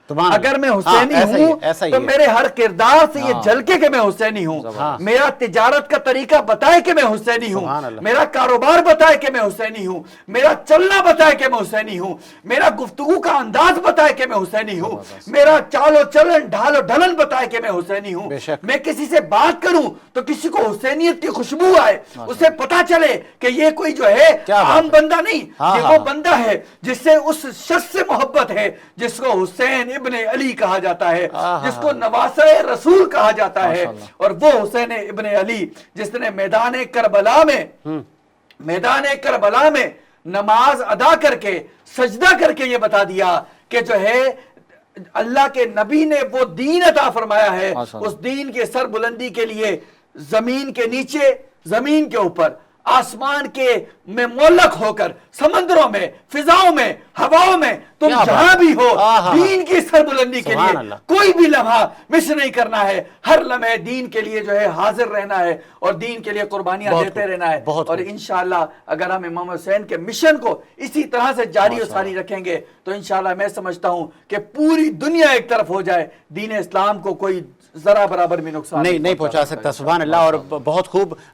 اگر میں حسینی ہوں تو میرے ہر کردار سے یہ جھلکے کہ میں حسینی ہوں، میرا تجارت کا طریقہ بتائے کہ میں حسینی ہوں، میرا کاروبار بتائے کہ میں حسینی ہوں، میرا چلنا بتائے کہ میں حسینی ہوں، میرا گفتگو کا انداز بتائے کہ میں حسینی ہوں، میرا چال و چلن ڈھال و ڈھلن بتائے کہ میں حسینی ہوں، میں کسی سے بات کروں تو کسی کو حسینیت کی خوشبو آئے، اسے پتا چلے کہ یہ کوئی جو ہے عام بندہ نہیں، یہ وہ بندہ ہے جس سے اس شخص سے محبت ہے جس کو حسین ابن علی کہا جاتا ہے، جس کو نواسہ رسول کہا جاتا ہے، اور وہ حسین ابن علی جس نے میدان کربلا میں نماز ادا کر کے سجدہ کر کے یہ بتا دیا کہ جو ہے اللہ کے نبی نے وہ دین عطا فرمایا ہے، اس دین کے سر بلندی کے لیے زمین کے نیچے، زمین کے اوپر، آسمان کے میں معلق ہو کر، سمندروں میں، فضاؤں میں، ہواؤں میں، تم جہاں بھی ہو دین کی سر بلندی کے لیے کوئی بھی لمحہ مس نہیں کرنا ہے، ہر لمحے دین کے لیے جو ہے حاضر رہنا ہے اور دین کے لیے قربانیاں دیتے رہنا ہے، اور انشاءاللہ اگر ہم امام حسین کے مشن کو اسی طرح سے جاری و ساری رکھیں گے تو انشاءاللہ میں سمجھتا ہوں کہ پوری دنیا ایک طرف ہو جائے، دین اسلام کو کوئی ذرا برابر بھی نقصان نہیں پہنچا سکتا۔ سبحان اللہ، اور بہت خوب